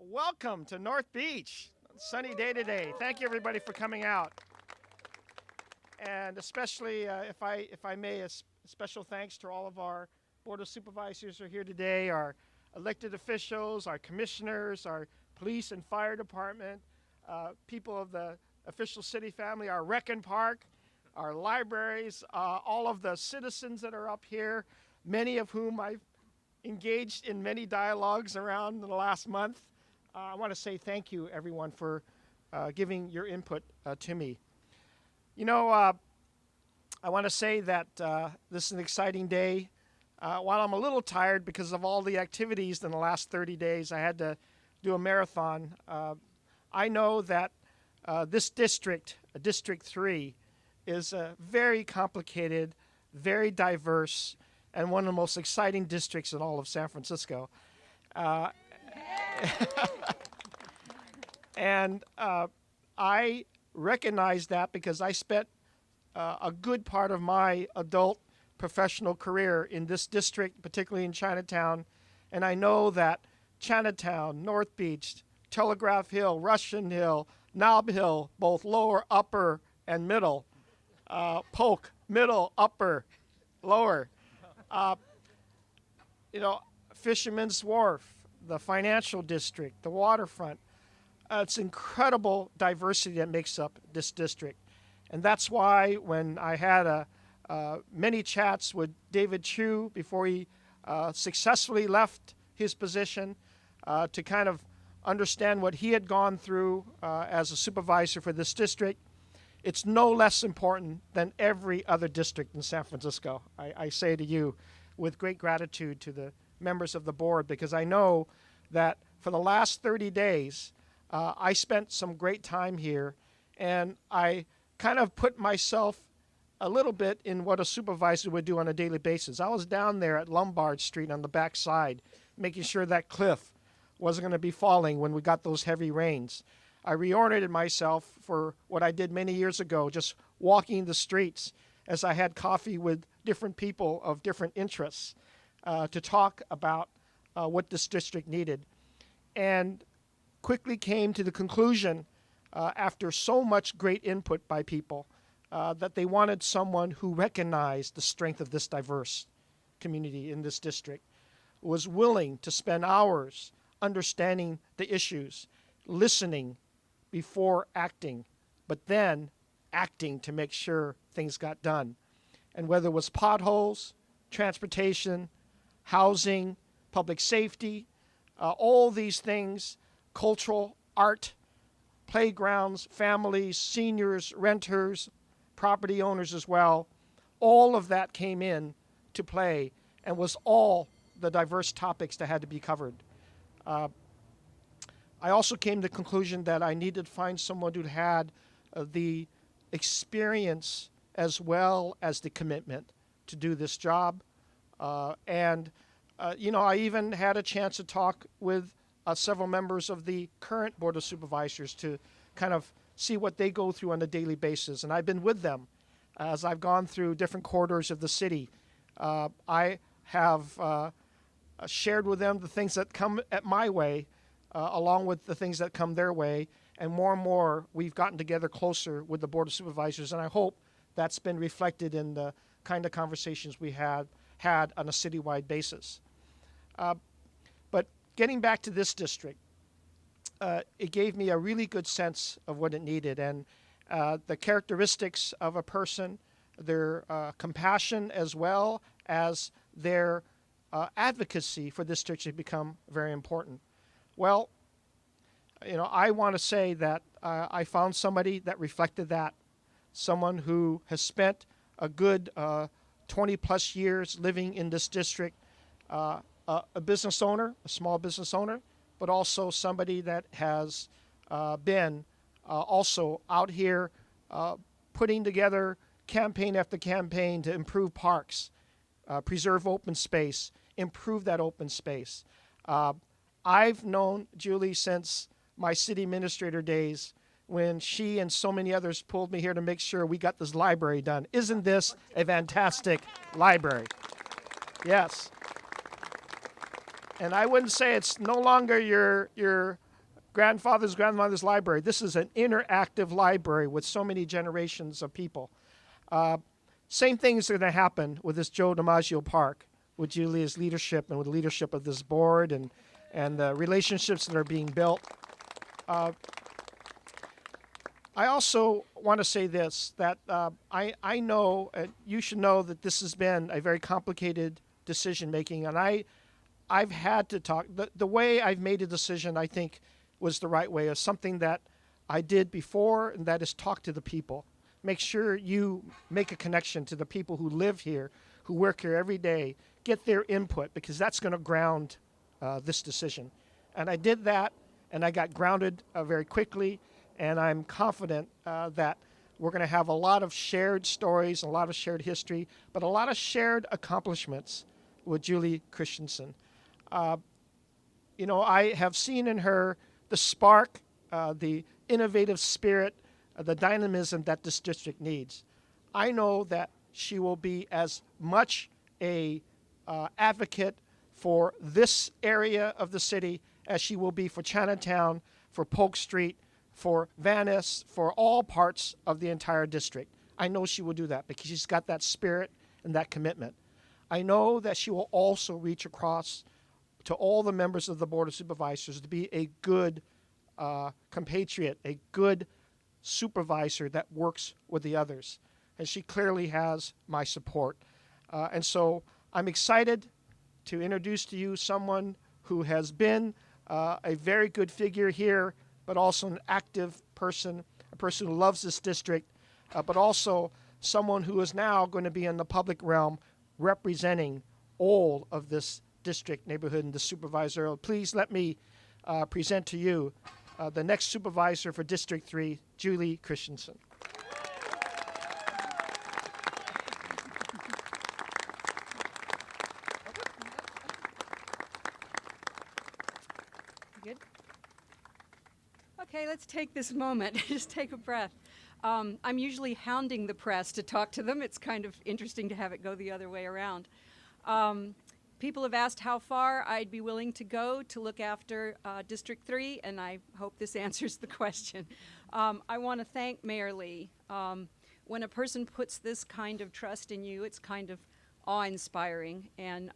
Welcome to North Beach. Sunny day today. Thank you everybody for coming out. And especially, if I may, a special thanks to all of our Board of Supervisors who are here today, our elected officials, our commissioners, our police and fire department, people of the official city family, our rec and park, our libraries, all of the citizens that are up here, many of whom I've engaged in many dialogues around the last month. I want to say thank you, everyone, for giving your input to me. You know, I want to say that this is an exciting day. While I'm a little tired because of all the activities in the last 30 days, I had to do a marathon. I know that this district, District 3, is very complicated, very diverse, and one of the most exciting districts in all of San Francisco. And I recognize that because I spent a good part of my adult professional career in this district, particularly in Chinatown. And I know that Chinatown, North Beach, Telegraph Hill, Russian Hill, Nob Hill, both lower, upper, and middle, Polk, middle, upper, lower, Fisherman's Wharf, the financial district, the waterfront. It's incredible diversity that makes up this district. And that's why when I had many chats with David Chiu before he successfully left his position to kind of understand what he had gone through as a supervisor for this district, it's no less important than every other district in San Francisco. I say to you with great gratitude to the members of the board, because I know that for the last 30 days, I spent some great time here, and I kind of put myself a little bit in what a supervisor would do on a daily basis. I was down there at Lombard Street on the back side, making sure that cliff wasn't going to be falling when we got those heavy rains. I reoriented myself for what I did many years ago, just walking the streets as I had coffee with different people of different interests to talk about what this district needed. And quickly came to the conclusion, after so much great input by people, that they wanted someone who recognized the strength of this diverse community in this district, was willing to spend hours understanding the issues, listening before acting, but then acting to make sure things got done. And whether it was potholes, transportation, housing, public safety, all these things, cultural, art, playgrounds, families, seniors, renters, property owners as well, all of that came in to play and was all the diverse topics that had to be covered. I also came to the conclusion that I needed to find someone who had the experience as well as the commitment to do this job. I even had a chance to talk with several members of the current Board of Supervisors to kind of see what they go through on a daily basis. And I've been with them as I've gone through different corridors of the city. I have shared with them the things that come at my way, along with the things that come their way. And more, we've gotten together closer with the Board of Supervisors. And I hope that's been reflected in the kind of conversations we had on a citywide basis. But getting back to this district, it gave me a really good sense of what it needed, and the characteristics of a person, their compassion as well as their advocacy for this district become very important. Well, I want to say that I found somebody that reflected that, someone who has spent a good 20 plus years living in this district, a business owner, a small business owner, but also somebody that has been also out here putting together campaign after campaign to improve parks, preserve open space, improve that open space. I've known Julie since my city administrator days when she and so many others pulled me here to make sure we got this library done. Isn't this a fantastic library? Yes. And I wouldn't say it's no longer your grandfather's grandmother's library. This is an interactive library with so many generations of people. Same thing is going to happen with this Joe DiMaggio Park, with Julia's leadership and with the leadership of this board and the relationships that are being built. I also want to say this, that I know, you should know that this has been a very complicated decision-making, and I've had to talk. The way I've made a decision, I think, was the right way. It's something that I did before, and that is talk to the people. Make sure you make a connection to the people who live here, who work here every day. Get their input, because that's going to ground this decision. And I did that, and I got grounded very quickly, and I'm confident that we're going to have a lot of shared stories, a lot of shared history, but a lot of shared accomplishments with Julie Christensen. I have seen in her the spark, the innovative spirit, the dynamism that this district needs. I know that she will be as much a advocate for this area of the city as she will be for Chinatown, for Polk Street, for Venice, for all parts of the entire district. I know she will do that because she's got that spirit and that commitment. I know that she will also reach across to all the members of the Board of Supervisors to be a good compatriot, a good supervisor that works with the others. And she clearly has my support. And so I'm excited to introduce to you someone who has been a very good figure here, but also an active person, a person who loves this district, but also someone who is now going to be in the public realm representing all of this district, neighborhood, and the supervisor. Please let me present to you the next supervisor for District 3, Julie Christensen. Good? Okay, let's take this moment. Just take a breath. I'm usually hounding the press to talk to them. It's kind of interesting to have it go the other way around. People have asked how far I'd be willing to go to look after District 3, and I hope this answers the question. I want to thank Mayor Lee. When a person puts this kind of trust in you, it's kind of awe-inspiring, and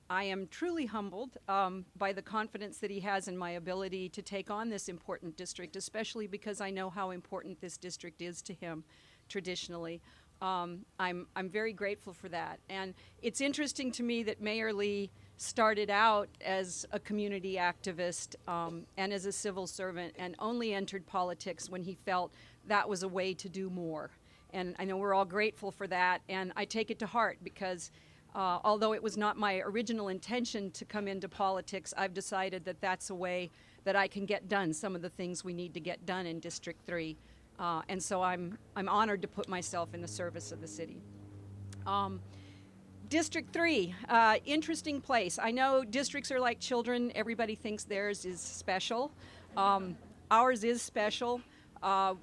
I am truly humbled by the confidence that he has in my ability to take on this important district, especially because I know how important this district is to him traditionally. I'm very grateful for that. And it's interesting to me that Mayor Lee started out as a community activist and as a civil servant, and only entered politics when he felt that was a way to do more. And I know we're all grateful for that, and I take it to heart because although it was not my original intention to come into politics, I've decided that that's a way that I can get done some of the things we need to get done in District 3. And so I'm honored to put myself in the service of the city. District 3, interesting place. I know districts are like children. Everybody thinks theirs is special. Ours is special.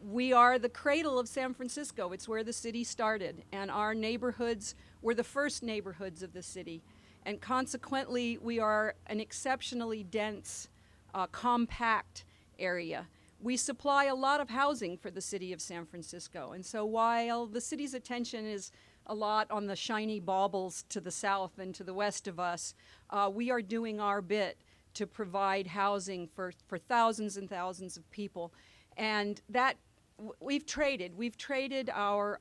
We are the cradle of San Francisco. It's where the city started, and our neighborhoods were the first neighborhoods of the city. And consequently, we are an exceptionally dense, compact area. We supply a lot of housing for the city of San Francisco. And so while the city's attention is a lot on the shiny baubles to the south and to the west of us, we are doing our bit to provide housing for thousands and thousands of people. And that we've traded our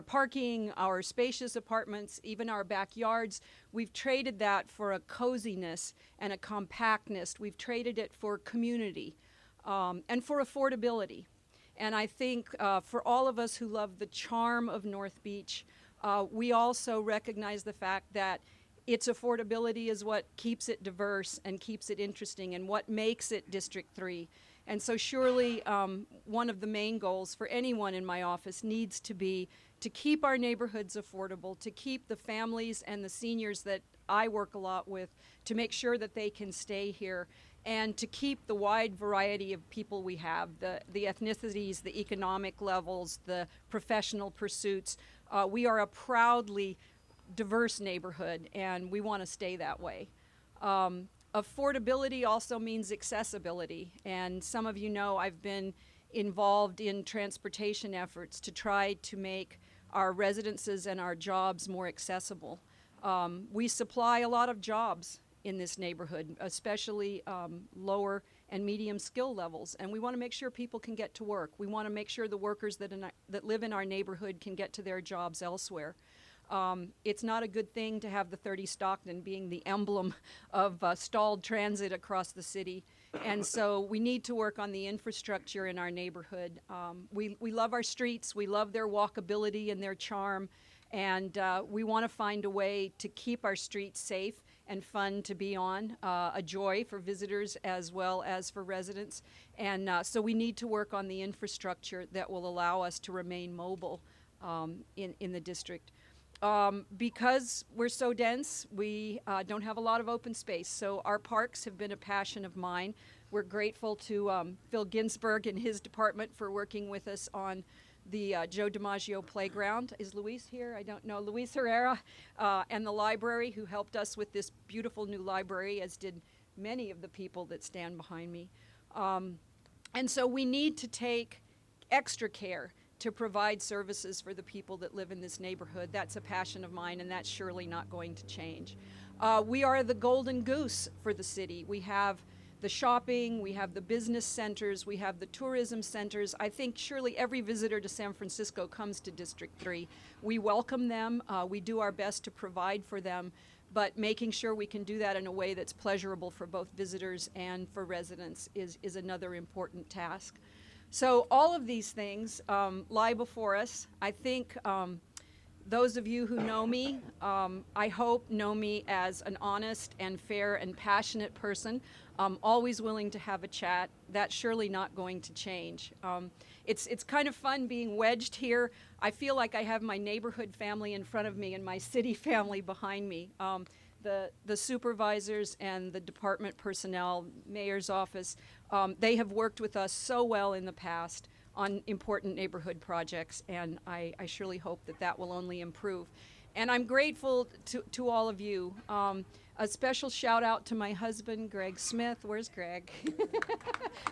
parking, our spacious apartments, even our backyards. We've traded that for a coziness and a compactness. We've traded it for community. And for affordability. And I think for all of us who love the charm of North Beach, we also recognize the fact that its affordability is what keeps it diverse and keeps it interesting and what makes it District 3. And so surely one of the main goals for anyone in my office needs to be to keep our neighborhoods affordable, to keep the families and the seniors that I work a lot with, to make sure that they can stay here, and to keep the wide variety of people we have, the ethnicities, the economic levels, the professional pursuits. We are a proudly diverse neighborhood, and we want to stay that way. affordability also means accessibility. And some of you know I've been involved in transportation efforts to try to make our residences and our jobs more accessible. We supply a lot of jobs in this neighborhood, especially lower and medium skill levels, and we want to make sure people can get to work. We want to make sure the workers that live in our neighborhood can get to their jobs elsewhere. It's not a good thing to have the 30 Stockton being the emblem of stalled transit across the city, and so we need to work on the infrastructure in our neighborhood. We love our streets, we love their walkability and their charm, and we want to find a way to keep our streets safe and fun to be on, a joy for visitors as well as for residents. And so we need to work on the infrastructure that will allow us to remain mobile in the district. Because we're so dense, we don't have a lot of open space. So our parks have been a passion of mine. We're grateful to Phil Ginsberg and his department for working with us on the Joe DiMaggio Playground. Is Luis here? I don't know. Luis Herrera and the library, who helped us with this beautiful new library, as did many of the people that stand behind me. And so we need to take extra care to provide services for the people that live in this neighborhood. That's a passion of mine, and that's surely not going to change. We are the golden goose for the city. We have the shopping, we have the business centers, we have the tourism centers. I think surely every visitor to San Francisco comes to District 3. We welcome them, we do our best to provide for them, but making sure we can do that in a way that's pleasurable for both visitors and for residents is another important task. So all of these things lie before us. I think those of you who know me, I hope know me as an honest and fair and passionate person. Always willing to have a chat. That's surely not going to change. It's kind of fun being wedged here. I feel like I have my neighborhood family in front of me and my city family behind me. The supervisors and the department personnel, mayor's office, they have worked with us so well in the past on important neighborhood projects, and I surely hope that that will only improve. And I'm grateful to all of you. A special shout out to my husband, Greg Smith. Where's Greg?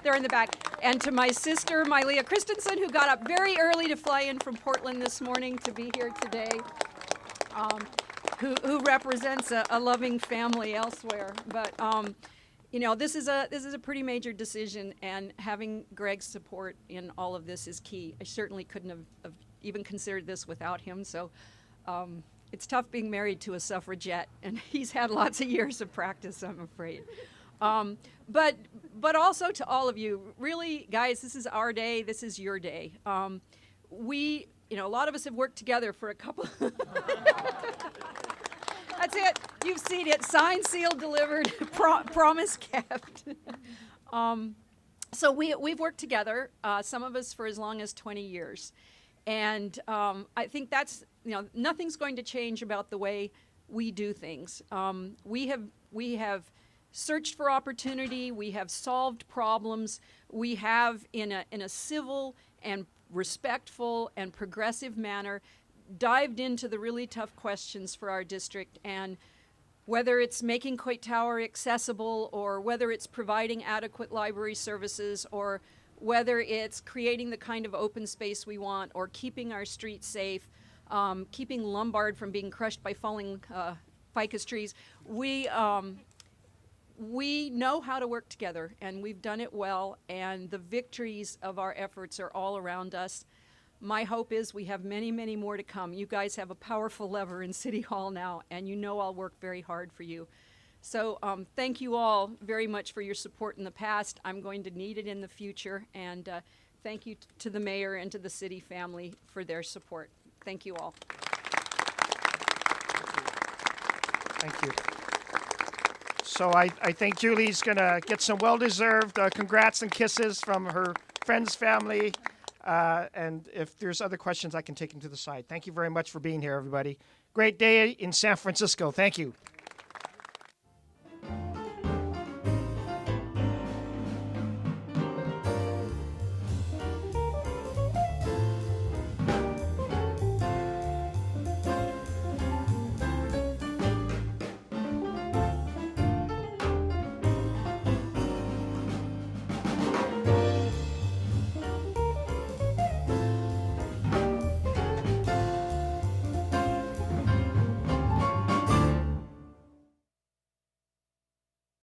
They're in the back. And to my sister, Mylea Christensen, who got up very early to fly in from Portland this morning to be here today, who represents a loving family elsewhere. But you know, this is a pretty major decision, and having Greg's support in all of this is key. I certainly couldn't have even considered this without him. So. It's tough being married to a suffragette, and he's had lots of years of practice, I'm afraid. But also to all of you, really, guys, this is our day. This is your day. We, you know, a lot of us have worked together for a couple. That's it. You've seen it. Signed, sealed, delivered, promise kept. So we've worked together, some of us for as long as 20 years. And I think that's, you know, nothing's going to change about the way we do things. We have searched for opportunity. We have solved problems. We have, in a civil and respectful and progressive manner, dived into the really tough questions for our district. And whether it's making Coit Tower accessible, or whether it's providing adequate library services, or whether it's creating the kind of open space we want, or keeping our streets safe, keeping Lombard from being crushed by falling ficus trees, we know how to work together, and we've done it well, and the victories of our efforts are all around us. My hope is we have many, many more to come. You guys have a powerful lever in City Hall now, and you know I'll work very hard for you. So thank you all very much for your support in the past. I'm going to need it in the future, and thank you to the mayor and to the city family for their support. Thank you all. Thank you. So I think Julie's going to get some well-deserved congrats and kisses from her friends, family, and if there's other questions, I can take them to the side. Thank you very much for being here, everybody. Great day in San Francisco. Thank you.